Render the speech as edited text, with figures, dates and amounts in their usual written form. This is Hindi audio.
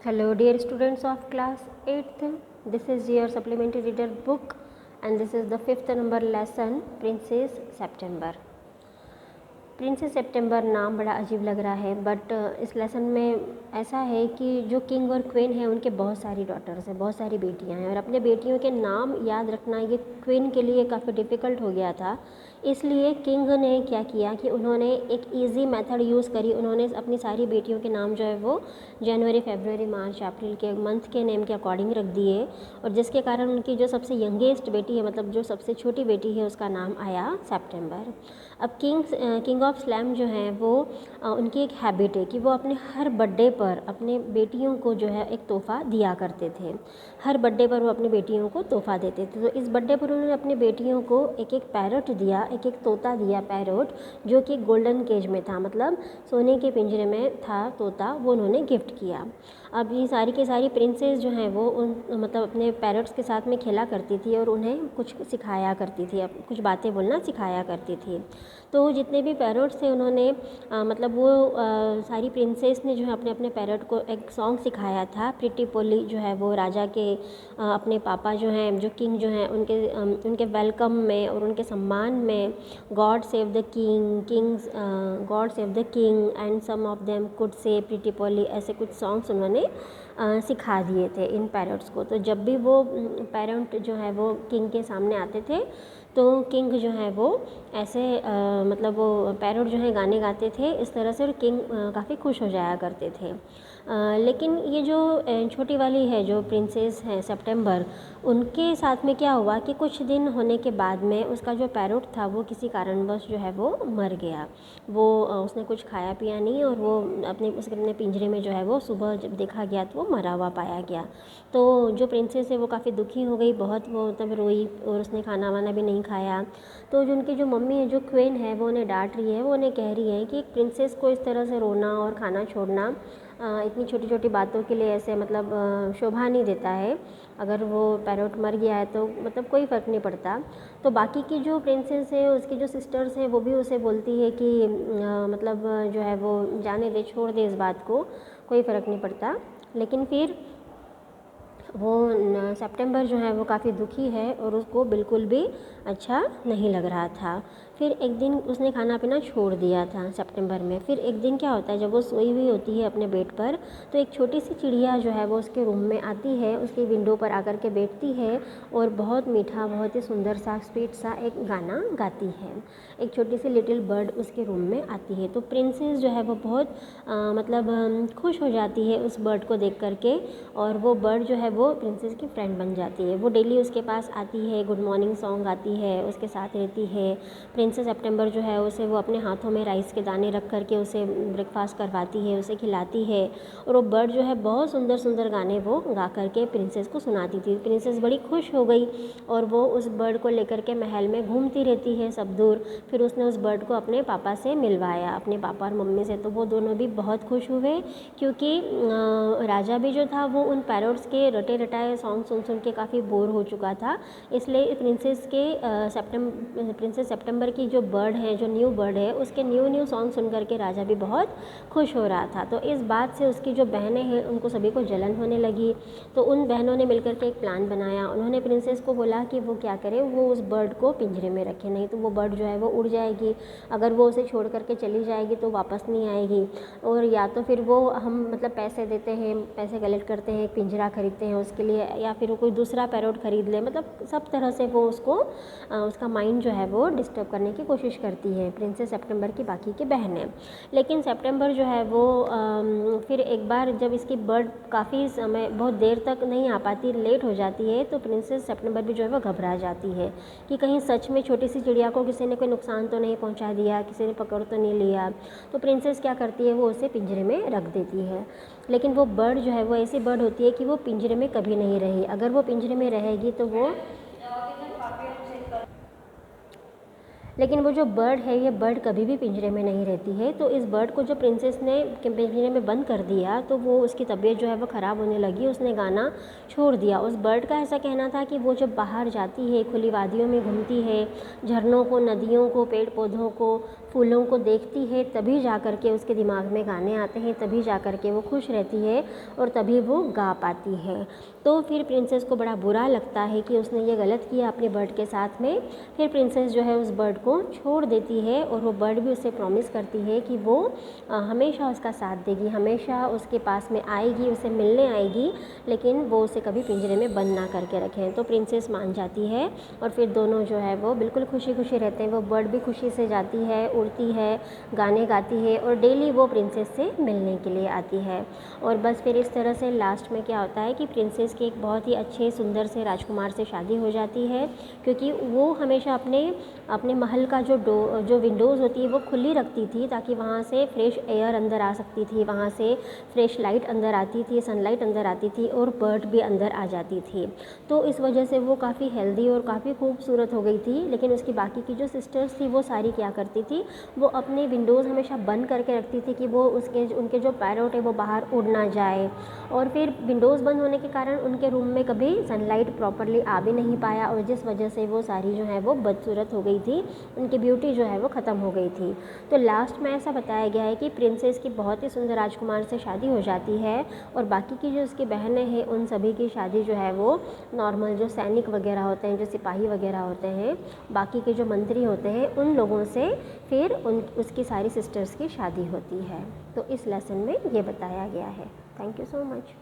Hello dear students of class 8th, this is your supplementary reader book and this is the 5th number lesson Princess September. Princess सितंबर नाम बड़ा अजीब लग रहा है बट इस लेसन में ऐसा है कि जो किंग और क्वीन है उनके बहुत सारी डॉटर्स हैं, बहुत सारी बेटियां हैं और अपने बेटियों के नाम याद रखना ये क्वीन के लिए काफ़ी डिफ़िकल्ट हो गया था। इसलिए किंग ने क्या किया कि उन्होंने एक इजी मेथड यूज़ करी। उन्होंने अपनी सारी बेटियों के नाम जो है वो जनवरी, फरवरी, मार्च, अप्रैल के मंथ के नेम के अकॉर्डिंग रख दिए और जिसके कारण उनकी जो सबसे यंगेस्ट बेटी है, मतलब जो सबसे छोटी बेटी है, उसका नाम आया सितंबर। अब किंग ऑफ स्लैम जो हैं वो उनकी एक हैबिट है कि वो अपने हर बर्थडे पर अपने बेटियों को जो है एक तोहफ़ा दिया करते थे। हर बर्थडे पर वो अपनी बेटियों को तोहफ़ा देते थे। तो इस बर्थडे पर उन्होंने अपनी बेटियों को एक एक पैरट दिया, एक एक तोता दिया पैरट, जो कि गोल्डन केज में था, मतलब सोने के पिंजरे में था तोता, वो उन्होंने गिफ्ट किया। अब ये सारी की सारी प्रिंसेस जो हैं वो उन मतलब अपने पैरट्स के साथ में खेला करती थी और उन्हें कुछ सिखाया करती थी, कुछ बातें बोलना सिखाया करती थी। तो जितने भी पैरट्स थे उन्होंने मतलब वो सारी प्रिंसेस ने जो है अपने अपने पैरट को एक सॉन्ग सिखाया था। प्रिटी पोली जो है वो राजा के अपने पापा जो हैं, जो किंग जो हैं, उनके वेलकम में और उनके सम्मान में God save the kings, God save the king and some of them could say pretty Polly, ऐसे कुछ सॉन्ग्स उन्होंने सिखा दिए थे इन पैरट्स को। तो जब भी वो पैरट जो है वो किंग के सामने आते थे तो किंग जो है वो ऐसे मतलब वो पैरट जो है गाने गाते थे इस तरह से, और किंग काफ़ी खुश हो जाया करते थे। लेकिन ये जो छोटी वाली है जो प्रिंसेस है सितंबर, उनके साथ में क्या हुआ कि कुछ दिन होने के बाद में उसका जो पैरट था वो किसी कारणवश जो है वो मर गया। वो उसने कुछ खाया पिया नहीं और वो अपने पिंजरे में जो है वो सुबह जब देखा गया तो वो मरा हुआ पाया गया। तो जो प्रिंसेस है वो काफ़ी दुखी हो गई, बहुत वो तब रोई और उसने खाना वाना भी नहीं खाया। तो जो उनकी जो मम्मी है, जो क्वीन है, वो उन्हें डांट रही है, वो उन्हें कह रही है कि एक प्रिंसेस को इस तरह से रोना और खाना छोड़ना इतनी छोटी छोटी बातों के लिए ऐसे मतलब शोभा नहीं देता है। अगर वो पैरट मर गया है तो मतलब कोई फ़र्क नहीं पड़ता। तो बाकी की जो प्रिंसेस है, उसकी जो सिस्टर्स हैं, वो भी उसे बोलती है कि मतलब जो है वो जाने दे, छोड़ दे इस बात को, कोई फ़र्क नहीं पड़ता। लेकिन फिर वो सितंबर जो है वो काफ़ी दुखी है और उसको बिल्कुल भी अच्छा नहीं लग रहा था। फिर एक दिन उसने खाना पीना छोड़ दिया था सितंबर में। फिर एक दिन क्या होता है, जब वो सोई हुई होती है अपने बेड पर, तो एक छोटी सी चिड़िया जो है वो उसके रूम में आती है, उसकी विंडो पर आकर के बैठती है और बहुत मीठा, बहुत ही सुंदर सा, स्वीट सा एक गाना गाती है। एक छोटी सी लिटिल बर्ड उसके रूम में आती है। तो प्रिंसेस जो है वो बहुत मतलब खुश हो जाती है उस बर्ड को देख करके और वो बर्ड जो है वो प्रिंसेस की फ्रेंड बन जाती है। वो डेली उसके पास आती है, गुड मॉर्निंग सॉन्ग गाती है, उसके साथ रहती है। प्रिंसेस सितंबर जो है उसे वो अपने हाथों में राइस के दाने रख करके उसे ब्रेकफास्ट करवाती है, उसे खिलाती है और वो बर्ड जो है बहुत सुंदर सुंदर गाने वो गा करके प्रिंसेस को सुनाती थी। प्रिंसेस बड़ी खुश हो गई और वो उस बर्ड को लेकर के महल में घूमती रहती है सब दूर। फिर उसने उस बर्ड को अपने पापा से मिलवाया, अपने पापा और मम्मी से। तो वो दोनों भी बहुत खुश हुए क्योंकि राजा भी जो था वो उन पैरट्स के रटे रटाए सॉन्ग सुन सुन के काफ़ी बोर हो चुका था। इसलिए प्रिंसेस सितंबर की जो बर्ड है, जो न्यू बर्ड है, उसके न्यू सॉन्ग सुन करके राजा भी बहुत खुश हो रहा था। तो इस बात से उसकी जो बहनें हैं उनको सभी को जलन होने लगी। तो उन बहनों ने मिलकर के एक प्लान बनाया। उन्होंने प्रिंसेस को बोला कि वो क्या करे, वो उस बर्ड को पिंजरे में रखे, नहीं तो वो बर्ड जो है वो उड़ जाएगी। अगर वो उसे छोड़ करके चली जाएगी तो वापस नहीं आएगी, और या तो फिर वो हम मतलब पैसे देते हैं, पैसे कलेक्ट करते हैं, पिंजरा खरीदते हैं उसके लिए, या फिर वो कोई दूसरा पैरट खरीद ले। मतलब सब तरह से वो उसको उसका माइंड जो है वो डिस्टर्ब करने की कोशिश करती है प्रिंसेस सितंबर की बाकी की बहनें। लेकिन सितंबर जो है वो फिर एक बार जब इसकी बर्ड काफ़ी समय, बहुत देर तक नहीं आ पाती, लेट हो जाती है, तो प्रिंसेस सितंबर भी जो है वो घबरा जाती है कि कहीं सच में छोटी सी चिड़िया को किसी ने कोई नुकसान तो नहीं पहुंचा दिया, किसी ने पकड़ तो नहीं लिया। तो प्रिंसेस क्या करती है, वो उसे पिंजरे में रख देती है। लेकिन वो बर्ड जो है वो ऐसी बर्ड होती है कि वो पिंजरे में कभी नहीं रही। अगर वो पिंजरे में रहेगी तो वो लेकिन वो जो बर्ड है, ये बर्ड कभी भी पिंजरे में नहीं रहती है। तो इस बर्ड को जो प्रिंसेस ने पिंजरे में बंद कर दिया तो वो उसकी तबीयत जो है वो ख़राब होने लगी, उसने गाना छोड़ दिया। उस बर्ड का ऐसा कहना था कि वो जब बाहर जाती है, खुली वादियों में घूमती है, झरनों को, नदियों को, पेड़ पौधों को, फूलों को देखती है तभी जा कर के उसके दिमाग में गाने आते हैं, तभी जा कर के वो खुश रहती है और तभी वो गा पाती है। तो फिर प्रिंसेस को बड़ा बुरा लगता है कि उसने ये गलत किया अपने बर्ड के साथ में। फिर प्रिंसेस जो है उस बर्ड को छोड़ देती है और वो बर्ड भी उसे प्रॉमिस करती है कि वो हमेशा उसका साथ देगी, हमेशा उसके पास में आएगी, उसे मिलने आएगी, लेकिन वो उसे कभी पिंजरे में बंद ना करके रखें। तो प्रिंसेस मान जाती है और फिर दोनों जो है वो बिल्कुल खुशी खुशी रहते हैं। वो बर्ड भी खुशी से जाती है, उड़ती है, गाने गाती है और डेली वो प्रिंसेस से मिलने के लिए आती है। और बस फिर इस तरह से लास्ट में क्या होता है कि प्रिंसेस की एक बहुत ही अच्छे सुंदर से राजकुमार से शादी हो जाती है, क्योंकि वो हमेशा अपने महल का जो विंडोज़ होती है वो खुली रखती थी ताकि वहाँ से फ्रेश एयर अंदर आ सकती थी, वहाँ से फ्रेश लाइट अंदर आती थी, सनलाइट अंदर आती थी और बर्ड भी अंदर आ जाती थी। तो इस वजह से वो काफ़ी हेल्दी और काफ़ी खूबसूरत हो गई थी। लेकिन उसकी बाकी की जो सिस्टर्स थी वो सारी क्या करती थी, वो अपने विंडोज़ हमेशा बंद करके रखती थी कि वो उनके जो पैरोट है वो बाहर उड़ ना जाए। और फिर विंडोज़ बंद होने के कारण उनके रूम में कभी सनलाइट प्रॉपरली आ भी नहीं पाया और जिस वजह से वो सारी जो है वो बदसूरत हो गई थी, उनकी ब्यूटी जो है वो ख़त्म हो गई थी। तो लास्ट में ऐसा बताया गया है कि प्रिंसेस की बहुत ही सुंदर राजकुमार से शादी हो जाती है और बाकी की जो उसकी बहनें हैं उन सभी की शादी जो है वो नॉर्मल जो सैनिक वगैरह होते हैं, जो सिपाही वगैरह होते हैं, बाकी के जो मंत्री होते हैं, उन लोगों से फिर उसकी सारी सिस्टर्स की शादी होती है। तो इस लेसन में ये बताया गया है। Thank you so much.